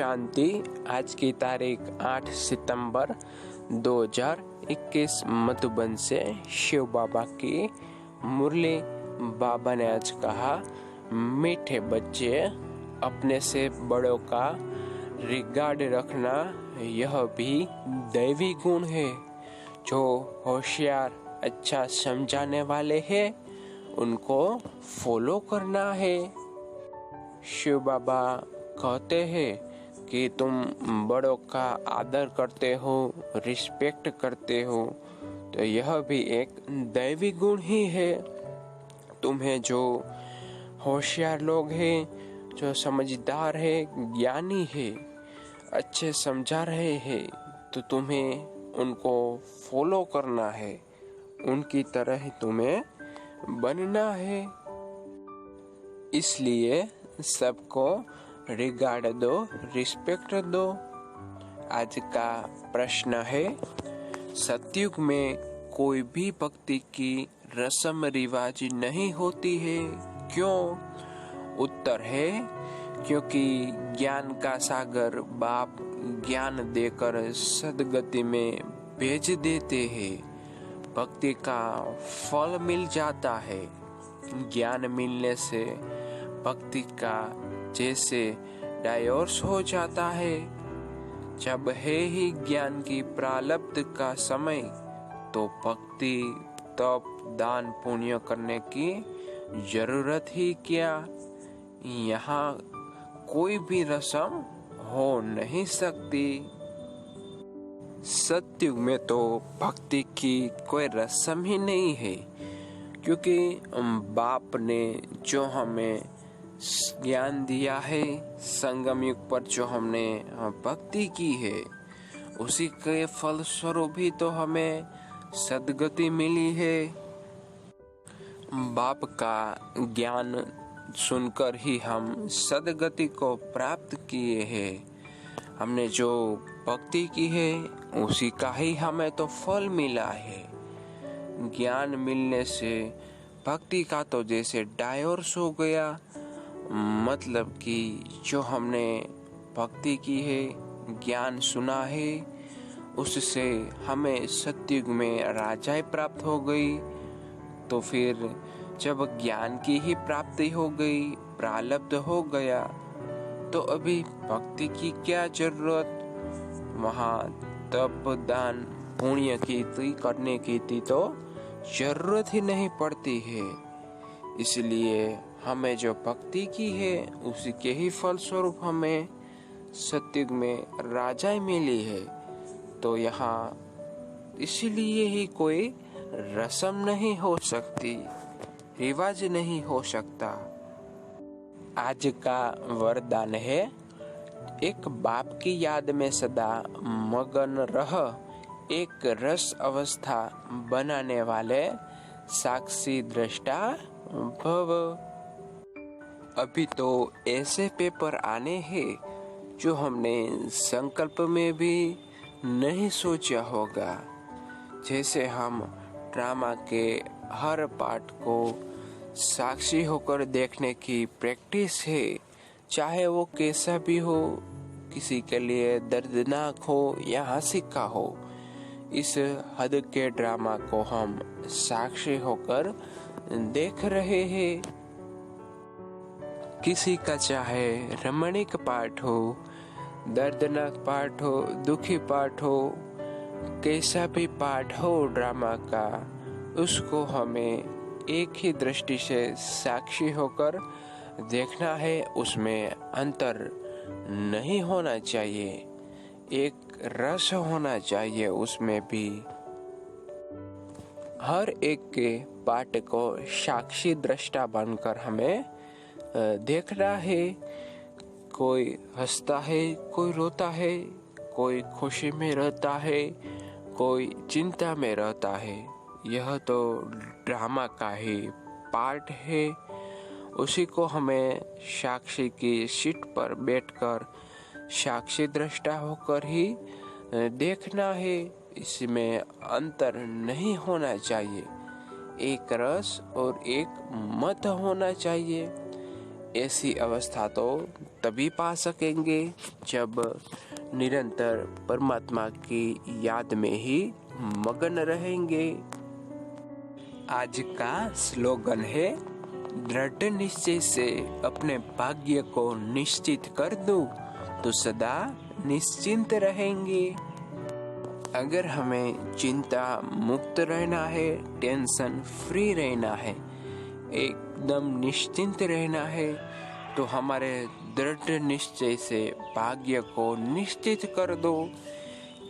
शांति। आज की तारीख 8 सितंबर 2021 मधुबन से शिव बाबा की मुरली। बाबा ने आज कहा, मीठे बच्चे, अपने से बड़ों का रिगार्ड रखना यह भी दैवी गुण है। जो होशियार, अच्छा समझाने वाले हैं उनको फॉलो करना है। शिव बाबा कहते हैं कि तुम बड़ों का आदर करते हो, रिस्पेक्ट करते हो, तो यह भी एक दैवी गुण ही है। तुम्हें जो होशियार लोग हैं, जो समझदार है, ज्ञानी है, अच्छे समझा रहे हैं, तो तुम्हें उनको फॉलो करना है, उनकी तरह ही तुम्हें बनना है। इसलिए सबको रिगार्ड दो, रिस्पेक्ट दो। आज का प्रश्न है, सतयुग में कोई भी भक्ति की रस्म रिवाज नहीं होती है, क्यों? उत्तर है, क्योंकि ज्ञान का सागर बाप ज्ञान देकर सदगति में भेज देते हैं। भक्ति का फल मिल जाता है। ज्ञान मिलने से भक्ति का जैसे डायोर्स हो जाता है। जब है ही ज्ञान की प्रारब्ध का समय, तो भक्ति, तप, दान, पुण्य करने की जरूरत ही क्या। यहाँ कोई भी रस्म हो नहीं सकती। सतयुग में तो भक्ति की कोई रस्म ही नहीं है, क्योंकि बाप ने जो हमें ज्ञान दिया है, संगम युग पर जो हमने भक्ति की है, उसी के फलस्वरूप ही तो हमें सद्गति मिली है। बाप का ज्ञान सुनकर ही हम सद्गति को प्राप्त किए हैं। हमने जो भक्ति की है उसी का ही हमें तो फल मिला है। ज्ञान मिलने से भक्ति का तो जैसे डायोर्स हो गया, मतलब कि जो हमने भक्ति की है, ज्ञान सुना है, उससे हमें सतयुग में राजाई प्राप्त हो गई। तो फिर जब ज्ञान की ही प्राप्ति हो गई, प्रारब्ध हो गया, तो अभी भक्ति की क्या जरूरत। वहाँ तप, दान, पुण्य की करने की तो जरूरत ही नहीं पड़ती है। इसलिए हमें जो भक्ति की है उसी के ही फलस्वरूप हमें सतयुग में राजाई मिली है। तो यहाँ इसीलिए ही कोई रस्म नहीं हो सकती, रिवाज नहीं हो सकता। आज का वरदान है, एक बाप की याद में सदा मगन रह, एक रस अवस्था बनाने वाले साक्षी दृष्टा भव। अभी तो ऐसे पेपर आने हैं जो हमने संकल्प में भी नहीं सोचा होगा। जैसे हम ड्रामा के हर पार्ट को साक्षी होकर देखने की प्रैक्टिस है, चाहे वो कैसा भी हो, किसी के लिए दर्दनाक हो या हंसी का हो। इस हद के ड्रामा को हम साक्षी होकर देख रहे हैं। किसी का चाहे रमणीक पार्ट हो, दर्दनाक पार्ट हो, दुखी पार्ट हो, कैसा भी पार्ट हो ड्रामा का, उसको हमें एक ही दृष्टि से साक्षी होकर देखना है। उसमें अंतर नहीं होना चाहिए, एक रस होना चाहिए उसमें भी। हर एक के पार्ट को साक्षी दृष्टा बनकर हमें देखना है। कोई हंसता है, कोई रोता है, कोई खुशी में रहता है, कोई चिंता में रहता है। यह तो ड्रामा का ही पार्ट है। उसी को हमें साक्षी की सीट पर बैठकर साक्षी दृष्टा होकर ही देखना है। इसमें अंतर नहीं होना चाहिए, एक रस और एक मत होना चाहिए। ऐसी अवस्था तो तभी पा सकेंगे जब निरंतर परमात्मा की याद में ही मगन रहेंगे। आज का स्लोगन है, दृढ़ निश्चय से अपने भाग्य को निश्चित कर दो तो सदा निश्चिंत रहेंगे। अगर हमें चिंता मुक्त रहना है, टेंशन फ्री रहना है, एकदम निश्चिंत रहना है, तो हमारे दृढ़ निश्चय से भाग्य को निश्चित कर दो।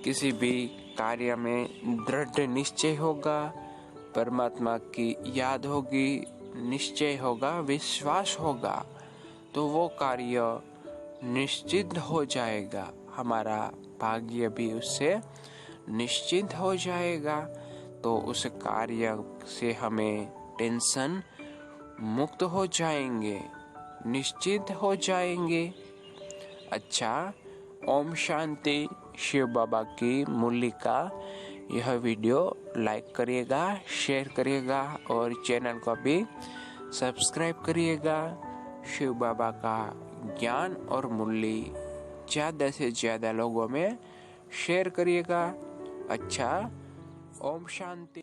किसी भी कार्य में दृढ़ निश्चय होगा, परमात्मा की याद होगी, निश्चय होगा, विश्वास होगा, तो वो कार्य निश्चित हो जाएगा। हमारा भाग्य भी उससे निश्चित हो जाएगा। तो उस कार्य से हमें टेंशन मुक्त हो जाएंगे, निश्चित हो जाएंगे। अच्छा, ओम शांति। शिव बाबा की मुरली का यह वीडियो लाइक करिएगा, शेयर करिएगा और चैनल को भी सब्सक्राइब करिएगा। शिव बाबा का ज्ञान और मुरली ज़्यादा से ज़्यादा लोगों में शेयर करिएगा। अच्छा, ओम शांति।